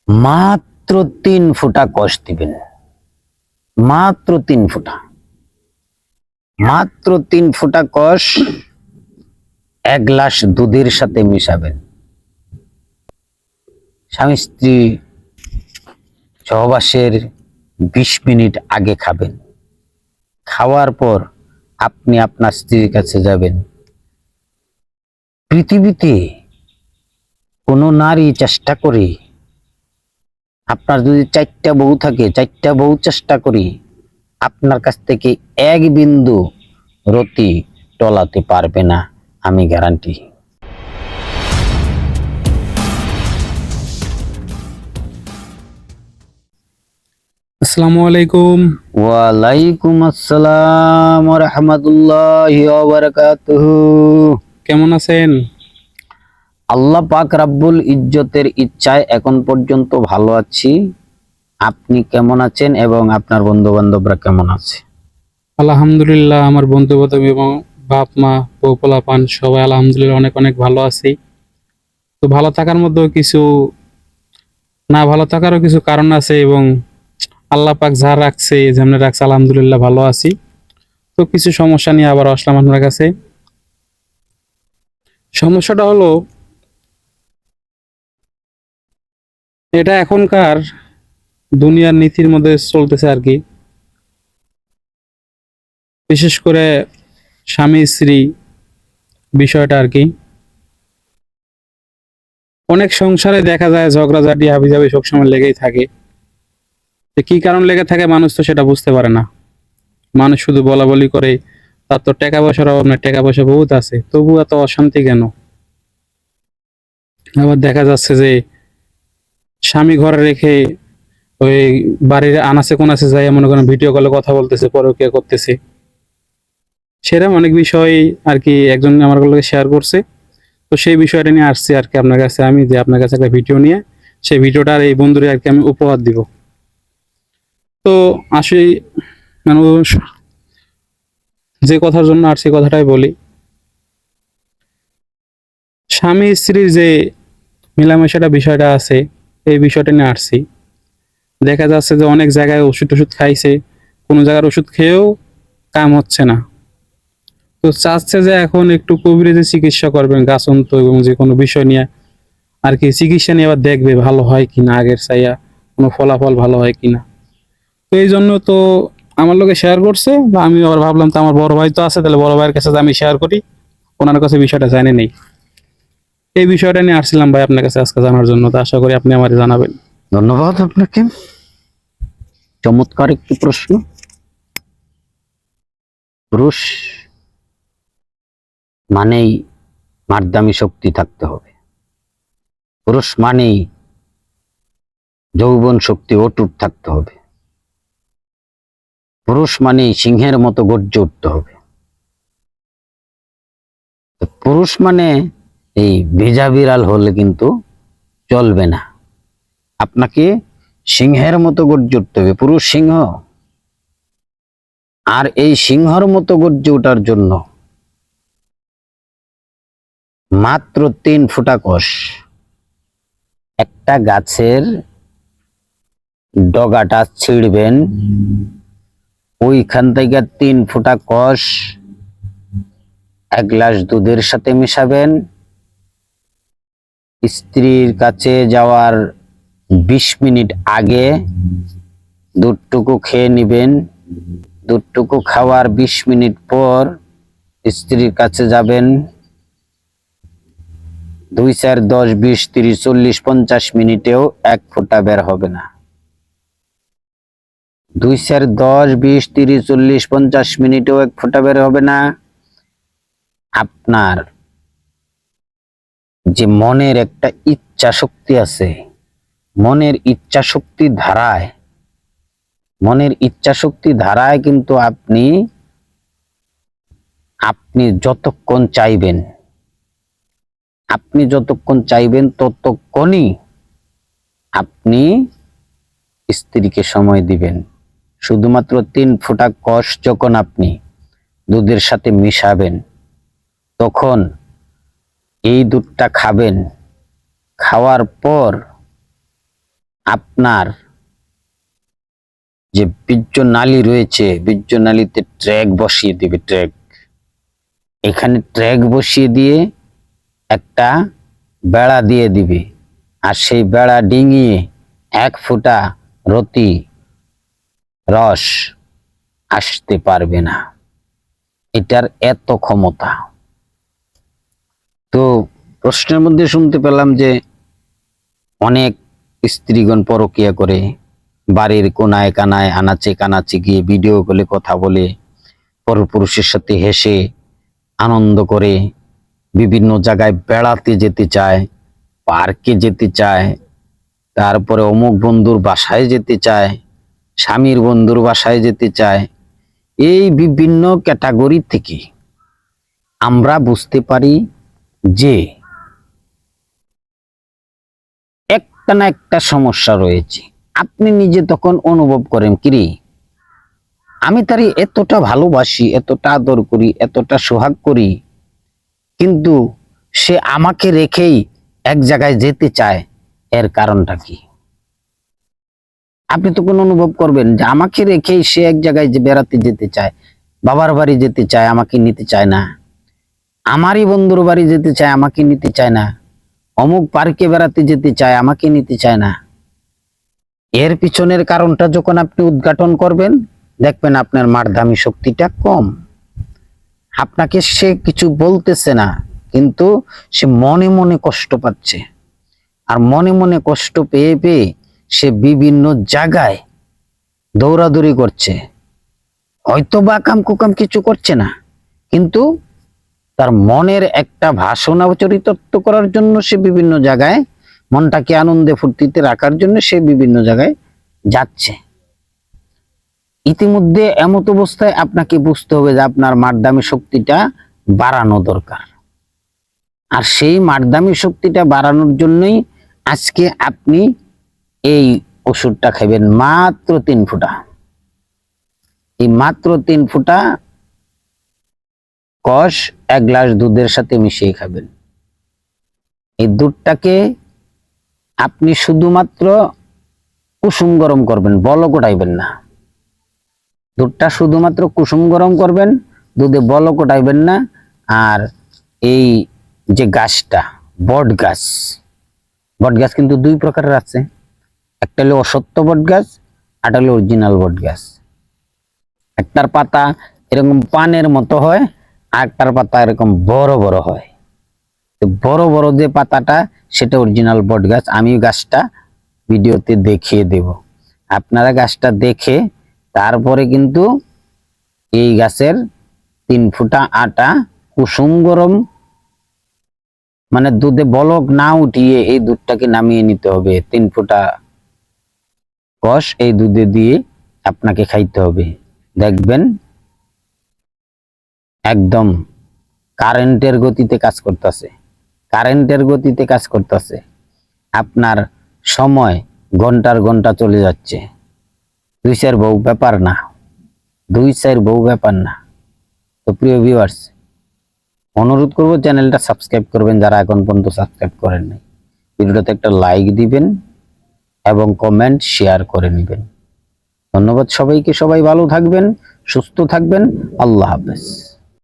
মাত্র 3 ফোঁটা কষ দিবেন, মাত্র 3 ফোঁটা, মাত্র 3 ফোঁটা কষ 1 গ্লাস দুধের সাথে মিশাবেন। স্বামী স্ত্রী সহবাসের 20 মিনিট আগে খাবেন। খাওয়ার পর আপনি আপনার স্ত্রীর কাছে যাবেন। পৃথিবীতে কোনো নারী চেষ্টা করে, আপনার যদি 4টা বউ থাকে, 4টা বউ চেষ্টা করি আপনার কাছ থেকে 1 বিন্দু রতি টলাতে পারবে না, আমি গ্যারান্টি। আসসালামু আলাইকুম। ওয়ালাইকুম আসসালাম ওয়া রাহমাতুল্লাহি ওয়া বারাকাতুহু। কেমন আছেন? আল্লাহ পাক রাব্বুল ইজ্জতের ইচ্ছায় এখন পর্যন্ত ভালো আছি। আপনি কেমন আছেন এবং আপনার বন্ধু বান্ধবরা কেমন আছে? আলহামদুলিল্লাহ, আমার বন্ধু বান্ধব এবং বাপ মা বউ পোলাপান সবাই আলহামদুলিল্লাহ অনেক অনেক ভালো আছি। তো ভালো থাকার মধ্যেও কিছু না ভালো থাকারও কিছু কারণ আছে এবং আল্লাহ পাক যা রাখছে যেমন রাখছে আলহামদুলিল্লাহ ভালো আছি। তো কিছু সমস্যা নিয়ে আবার আসলাম আপনার কাছে। সমস্যাটা হলো, এটা এখনকার দুনিয়ার নীতির মধ্যে চলতেছে আর কি। বিশেষ করে স্বামী স্ত্রী বিষয়টা আর কি। অনেক সংসারে দেখা যায় ঝগড়াঝাটি হাবিজাবি সবসময় লেগেই থাকে। যে কি কারণ লেগে থাকে মানুষ তো সেটা বুঝতে পারে না। মানুষ শুধু বলা বলি করে, তার তো টাকা পয়সার অভাব নেই, টাকা পয়সা বহুত আছে, তবু এত অশান্তি কেন? আবার দেখা যাচ্ছে যে স্বামী ঘরে রেখে ওই বাড়ির আনাচে কোনাচে যাই মনে করেন ভিডিও কলে কথা বলতেছে, পরকীয়া করতেছে। সেরকম অনেক বিষয় আর কি একজন আমার কাছে শেয়ার করছে। তো সেই বিষয়টা নিয়ে আসছি আর কি আপনার কাছে, আমি যে আপনার কাছে একটা ভিডিও নিয়ে সেই ভিডিওটার এই বন্ধুরে আর কি আমি উপহার দিব। তো আসি মানুষ যে কথার জন্য আর সেই কথাটাই বলি। স্বামী স্ত্রীর যে মেলামেশাটা বিষয়টা আছে, এই বিষয়টা নিয়ে আসছি। দেখা যাচ্ছে যে অনেক জায়গায় ওষুধ টষুধ খাইছে, কোনো জায়গার ওষুধ খেয়েও কাম হচ্ছে না। তো চাচ্ছে যে এখন একটু কবিরাজি চিকিৎসা করবেন, গাছন্ত এবং যে কোনো বিষয় নিয়ে আর কি চিকিৎসা নিয়ে আবার দেখবে ভালো হয় কিনা, আগের চাইয়া কোনো ফলাফল ভালো হয় কিনা। তো এই জন্য তো আমার লোকে শেয়ার করছে, বা আমি আবার ভাবলাম তো আমার বড় ভাই তো আছে, তাহলে বড় ভাইয়ের কাছে আমি শেয়ার করি, ওনার কাছে বিষয়টা জানি নেই। এই বিষয়টা নিয়ে আসছিলাম ভাই আপনার কাছে আজকে জানার জন্য। তো আশা করি আপনি আমাকে জানাবেন। ধন্যবাদ আপনাকে। চমৎকার একটি প্রশ্ন। পুরুষ মানেই মারদামি শক্তি থাকতে হবে। পুরুষ মানেই যৌবন শক্তি অটুট থাকতে হবে। পুরুষ মানেই সিংহের মতো গর্জে উঠতে হবে। পুরুষ মানে এই ভেজা বিড়াল হলে কিন্তু চলবে না। আপনাকে সিংহের মতো গর্জে উঠতে হবে, পুরুষ সিংহ। আর এই সিংহর মতো গর্জে ওঠার জন্য মাত্র 3 ফোঁটা কষ। একটা গাছের ডগাটা ছিঁড়বেন, ওইখান থেকে 3 ফোঁটা কষ 1 গ্লাস দুধের সাথে মেশাবেন। স্ত্রীর কাছে যাওয়ার 20 মিনিট আগে দুধটুকু খেয়ে নিবেন। দুধটুকু খাওয়ার 20 মিনিট পর স্ত্রীর কাছে যাবেন। 2, 4, 10, 20, 30, 40, 50 মিনিটেও 1 ফোঁটা বের হবে না। 2, 4, 10, 20, 30, 40, 50 মিনিটেও 1 ফোঁটা বের হবে না। আপনার যে মনের একটা ইচ্ছা শক্তি আছে, মনের ইচ্ছা শক্তি ধারায় কিন্তু আপনি যতক্ষণ চাইবেন ততক্ষণই আপনি স্ত্রীকে সময় দিবেন। শুধুমাত্র 3 ফোঁটা কষ যখন আপনি দুধের সাথে মিশাবেন, তখন এই দুধটা খাবেন। খাওয়ার পর আপনার যে বীর্য নালী রয়েছে, বীর্য নালীতে ট্র্যাক বসিয়ে দিবে, ট্র্যাক। এখানে ট্র্যাক বসিয়ে দিয়ে একটা বেড়া দিয়ে দিবে, আর সেই বেড়া ডিঙিয়ে 1 ফোঁটা রতি রস আসতে পারবে না। এটার এত ক্ষমতা। তো প্রশ্নের মধ্যে শুনতে পেলাম যে অনেক স্ত্রীগণ পরকীয়া করে, বাড়ির কোনায় কানায় আনাচে কানাচে গিয়ে ভিডিও কলে কথা বলে, পরপুরুষের সাথে হেসে আনন্দ করে, বিভিন্ন জায়গায় বেড়াতে যেতে চায়, পার্কে যেতে চায়, তারপরে অমুক বন্ধুর বাসায় যেতে চায়, স্বামীর বন্ধুর বাসায় যেতে চায়। এই বিভিন্ন ক্যাটাগরি থেকে আমরা বুঝতে পারি যে একটা না একটা সমস্যা রয়েছে। আপনি নিজে তখন অনুভব করেন, কিরে আমি তারে এতটা ভালোবাসি, এতটা আদর করি, এতটা সোহাগ করি, কিন্তু সে আমাকে রেখেই এক জায়গায় যেতে চায়, এর কারণটা কি? আপনি তখন অনুভব করবেন যে আমাকে রেখেই সে এক জায়গায় যে বেড়াতে যেতে চায়, বাবার বাড়ি যেতে চায়, আমাকে নিতে চায় না, আমারই বন্ধুর বাড়ি যেতে চায়, আমাকে নিতে চায় না, অমুক পার্কে বেড়াতে যেতে চায়, আমাকে নিতে চায় না। এর পিছনের কারণটা যখন আপনি উদ্ঘাটন করবেন, দেখবেন আপনার মারধামী শক্তিটা কম। আপনাকে সে কিছু বলতেছে না, কিন্তু সে মনে মনে কষ্ট পাচ্ছে, আর মনে মনে কষ্ট পেয়ে পেয়ে সে বিভিন্ন জায়গায় দৌড়াদৌড়ি করছে। হয়তো বা কাম কুকাম কিছু করছে না, কিন্তু তার মনের একটা ভাষণা চরিতার্থ করার জন্য সে বিভিন্ন জায়গায়, মনটাকে আনন্দে ফুর্তিতে রাখার জন্য সে বিভিন্ন জায়গায় যাচ্ছে। ইতিমধ্যে এমত অবস্থায় আপনাকে বুঝতে হবে যে আপনার মারদামি শক্তিটা বাড়ানো দরকার। আর সেই মারদামি শক্তিটা বাড়ানোর জন্যই আজকে আপনি এই ওষুধটা খাবেন, মাত্র 3 ফোঁটা। এই মাত্র 3 ফোঁটা কষ 1 গ্লাস দুধের সাথে মিশিয়ে খাবেন। এই দুধটাকে আপনি শুধুমাত্র কুসুম গরম করবেন, বলক ওঠাইবেন না। দুধটা শুধুমাত্র কুসুম গরম করবেন, দুধে বলক ওঠাইবেন না। আর এই যে গাছটা, বট গাছ, বট গাছ কিন্তু 2 প্রকারের আছে। একটা হলো অসত্য বট গাছ, আর একটা হলো অরিজিনাল বট গাছ। একটার পাতা এরকম পানের মতো হয়, আর একটার পাতা এরকম বড় বড় হয়। বড় বড় যে পাতাটা, সেটা অরিজিনাল বট গাছ। আমি গাছটা ভিডিওতে দেখিয়ে দেব, আপনারা গাছটা দেখে তারপরে কিন্তু এই গাছের 3 ফোঁটা আটা কুসুম গরম, মানে দুধে বলক না উঠিয়ে এই দুধটাকে নামিয়ে নিতে হবে। 3 ফোঁটা কষ এই দুধে দিয়ে আপনাকে খাইতে হবে। দেখবেন একদম কারেন্টের গতিতে কাজ করতেছে, কারেন্টের গতিতে কাজ করতেছে। আপনার সময় ঘন্টার ঘন্টা চলে যাচ্ছে। 2-4 বউ ব্যাপার না, 2-4 বউ ব্যাপার না। তো প্রিয় ভিউয়ার্স, অনুরোধ করব চ্যানেলটা সাবস্ক্রাইব করবেন যারা এখন পর্যন্ত সাবস্ক্রাইব করেন নাই। ভিডিওটাতে একটা লাইক দিবেন এবং কমেন্ট শেয়ার করে নেবেন। ধন্যবাদ সবাইকে। সবাই ভালো থাকবেন, সুস্থ থাকবেন। আল্লাহ হাফেজ।